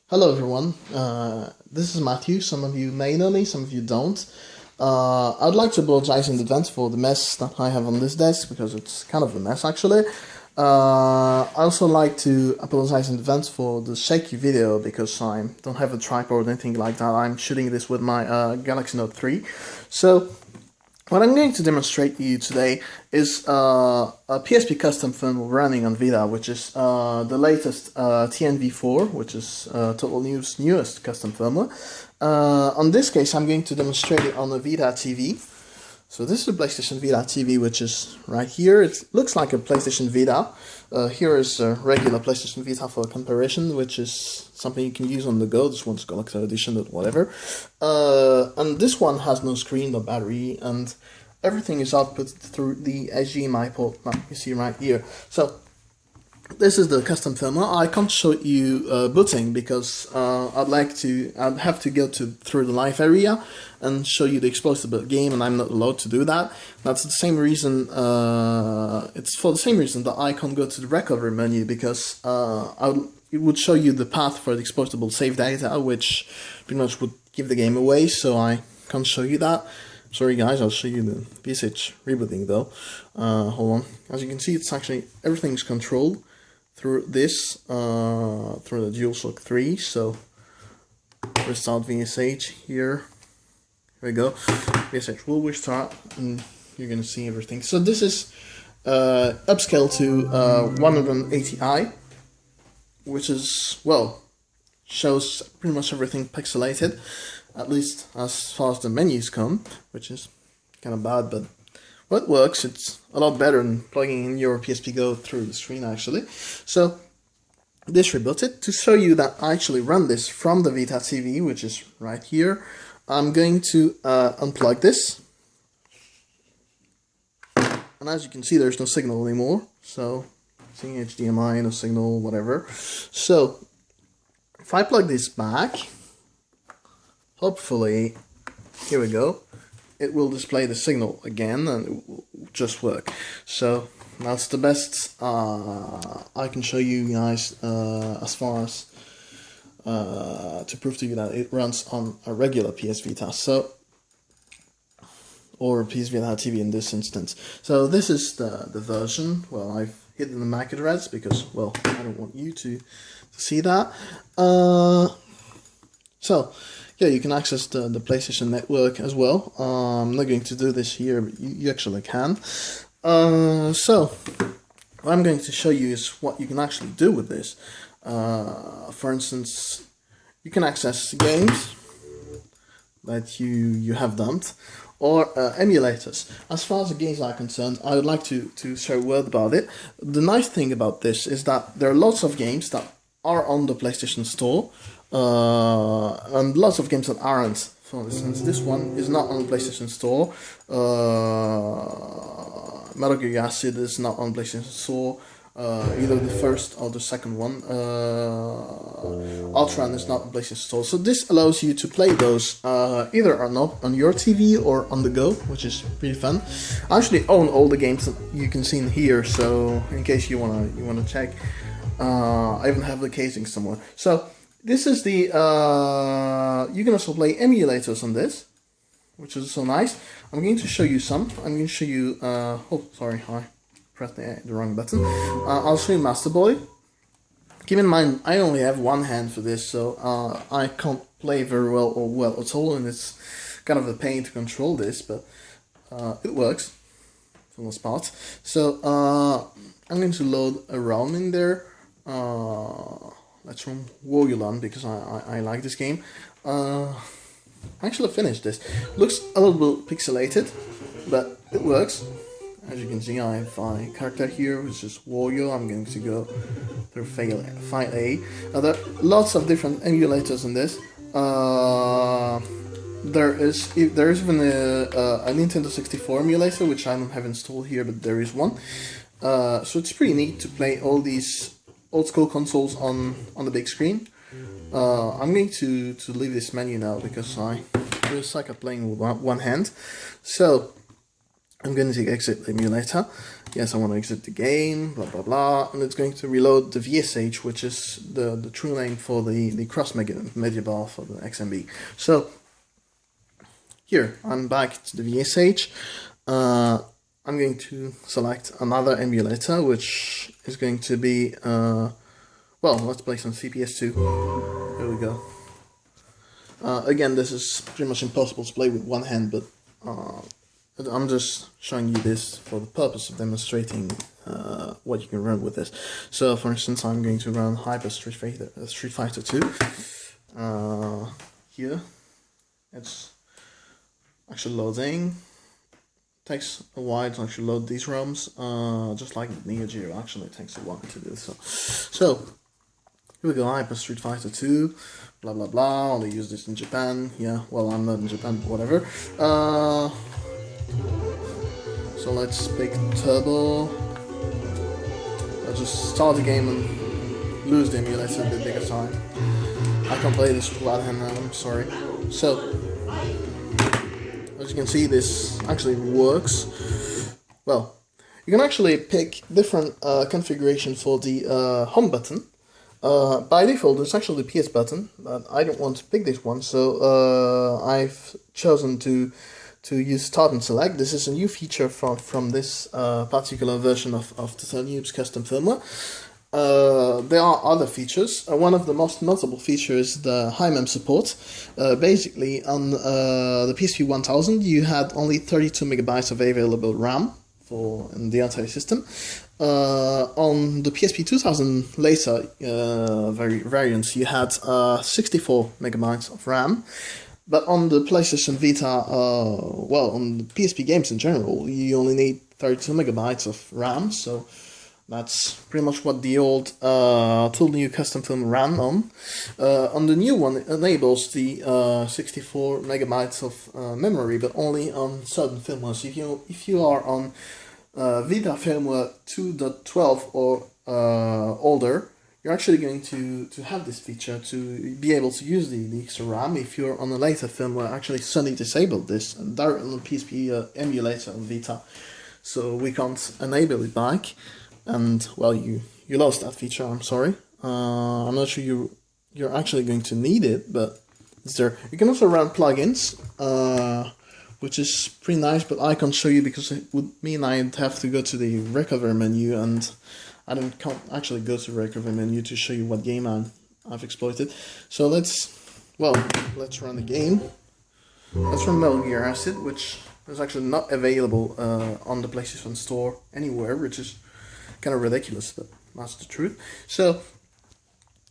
Hello everyone, this is Mathieulh. Some of you may know me, some of you don't. I'd like to apologize in advance for the mess that I have on this desk, because it's kind of a mess actually. I also like to apologize in advance for the shaky video, because I don't have a tripod or anything like that. I'm shooting this with my Galaxy Note 3. So what I'm going to demonstrate to you today is a PSP custom firmware running on Vita, which is the latest TNv4, which is Total News' newest custom firmware. On this case, I'm going to demonstrate it on a Vita TV. So this is a PlayStation Vita TV, which is right here. It looks like a PlayStation Vita. Here is a regular PlayStation Vita for comparison, which is something you can use on the go. This one's collector edition, but whatever. And this one has no screen, no battery, and everything is output through the HDMI port that you see right here. So this is the custom firmware. I can't show you booting because I'd have to go through the live area and show you the explosive game, and I'm not allowed to do that. That's the same reason. It's for the same reason that I can't go to the recovery menu, because it would show you the path for the explosible save data, which pretty much would give the game away. So I can't show you that. Sorry guys, I'll show you the VSH rebooting though. Hold on. As you can see, it's actually everything's controlled through this, through the DualShock 3. So restart VSH here. Here we go. VSH will restart, and you're gonna see everything. So this is upscale to 180i, which is, well, shows pretty much everything pixelated, at least as far as the menus come, which is kind of bad, but well, it works. It's a lot better than plugging in your PSP Go through the screen actually. So this rebooted. To show you that I actually run this from the Vita TV, which is right here, I'm going to unplug this, and as you can see, there's no signal anymore. So seeing HDMI, no signal, whatever. So if I plug this back, hopefully, here we go, it will display the signal again and it will just work. So that's the best I can show you guys as far as to prove to you that it runs on a regular PS Vita, so, or PS Vita TV in this instance. So this is the version. Well, I've hidden the MAC address because, well, I don't want you to see that. So yeah, you can access the PlayStation Network as well. I'm not going to do this here, but you actually can. So what I'm going to show you is what you can actually do with this. For instance, you can access games that you have dumped, or emulators. As far as the games are concerned, I would like to share a word about it. The nice thing about this is that there are lots of games that are on the PlayStation Store, and lots of games that aren't. For instance, this one is not on the PlayStation Store. Metal Gear Acid is not on PlayStation Store, either the first or the second one. Outrun is not on PlayStation Store. So this allows you to play those either on your TV or on the go, which is pretty fun. I actually own all the games that you can see in here, so in case you wanna check, I even have the casing somewhere. So this is the, you can also play emulators on this, which is so nice. I'm going to show you some. I'm going to show you, oh, sorry, I pressed the wrong button. I'll show you Master Boy. Keep in mind, I only have one hand for this, so I can't play very well or well at all, and it's kind of a pain to control this, but it works for the most part. So I'm going to load a ROM in there. That's from Mathieulh, because I like this game. I actually finished this. Looks a little bit pixelated, but it works. As you can see, I have a character here, which is Mathieulh. I'm going to go through File A. There are lots of different emulators in this. There is even a Nintendo 64 emulator, which I don't have installed here, but there is one. So it's pretty neat to play all these old school consoles on the big screen. I'm going to leave this menu now because I really suck at playing with one hand. So I'm going to exit the emulator, yes, I want to exit the game, blah blah blah, and it's going to reload the VSH, which is the true name for the cross media bar for the XMB. So here I'm back to the VSH. I'm going to select another emulator, which is going to be well, let's play some CPS2. Here we go. Again, this is pretty much impossible to play with one hand, but I'm just showing you this for the purpose of demonstrating what you can run with this. So, for instance, I'm going to run Hyper Street Fighter 2. Here, it's actually loading. Takes a while to actually load these ROMs, just like Neo Geo. Actually, it takes a while to do so. So here we go, Hyper Street Fighter 2. Blah blah blah. Only use this in Japan. Yeah, well, I'm not in Japan, but whatever. So let's pick Turbo. I'll just start the game and lose the emulator a bit bigger time. I can't play this with one hand now, I'm sorry. So, as you can see, this actually works. Well, you can actually pick different configuration for the home button. By default, it's actually the PS button, but I don't want to pick this one, so I've chosen to use Start and Select. This is a new feature from this particular version of TNv4's custom firmware. There are other features. One of the most notable features is the high mem support. Basically, on the PSP 1000, you had only 32 megabytes of available RAM in the entire system. On the PSP 2000 later variants, you had 64 megabytes of RAM. But on the PlayStation Vita, well, on the PSP games in general, you only need 32 megabytes of RAM, so that's pretty much what the old Tool New custom film ran on. On the new one, it enables the 64 megabytes of memory, but only on certain firmwares. If you are on Vita firmware 2.12 or older, you're actually going to have this feature to be able to use the extra RAM. If you're on a later firmware, actually Sony disabled this directly on the PSP emulator on Vita, so we can't enable it back. And well, you lost that feature. I'm sorry. I'm not sure you're actually going to need it, but it's there. You can also run plugins, which is pretty nice, but I can't show you because it would mean I'd have to go to the recover menu, and I can't actually go to the recover menu to show you what game I've exploited. So let's run the game. Let's run Metal Gear Acid, which is actually not available on the PlayStation Store anywhere, which is kind of ridiculous, but that's the truth. So,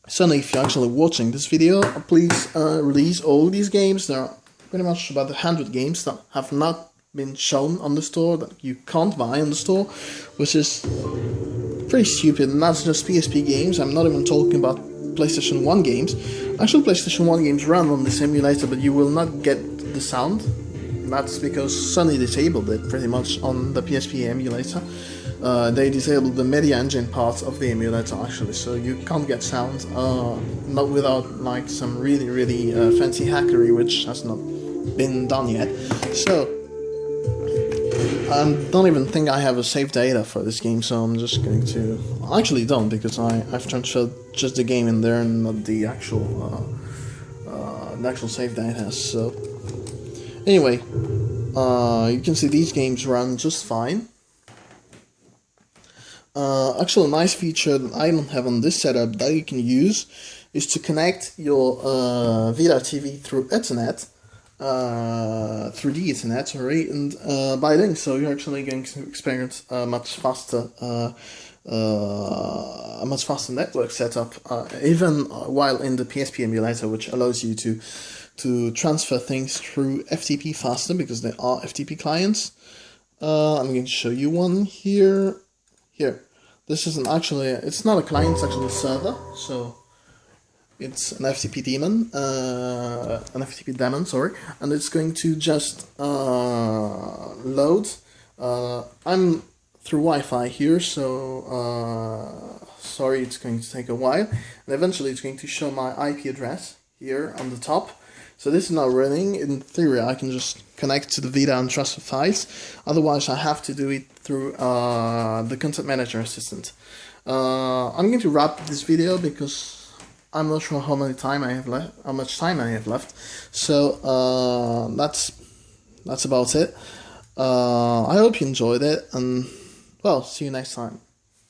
Sony, if you're actually watching this video, please release all these games. There are pretty much about 100 games that have not been shown on the store, that you can't buy on the store, which is pretty stupid, and that's just PSP games. I'm not even talking about PlayStation 1 games. Actually, PlayStation 1 games run on this emulator, but you will not get the sound. That's because Sony disabled it pretty much on the PSP emulator. They disabled the media engine part of the emulator actually, so you can't get sound, not without like some really fancy hackery, which has not been done yet. So I don't even think I have a save data for this game, so I'm just going to... I actually don't, because I've transferred just the game in there and not the actual save data. So anyway, you can see these games run just fine. Actually, a nice feature that I don't have on this setup that you can use is to connect your Vita TV through Ethernet, through the Ethernet, sorry, and by doing so, you're actually going to experience a much faster network setup, even while in the PSP emulator, which allows you to transfer things through FTP faster because there are FTP clients. I'm going to show you one here. Here, this is it's not a client, it's actually a server, so it's an FTP daemon, sorry, and it's going to just load. I'm through Wi-Fi here, so sorry, it's going to take a while, and eventually it's going to show my IP address here on the top. So this is now running. In theory, I can just connect to the Vita and transfer files. Otherwise, I have to do it through the Content Manager Assistant. I'm going to wrap this video because I'm not sure how much time I have left. So that's about it. I hope you enjoyed it, and well, see you next time.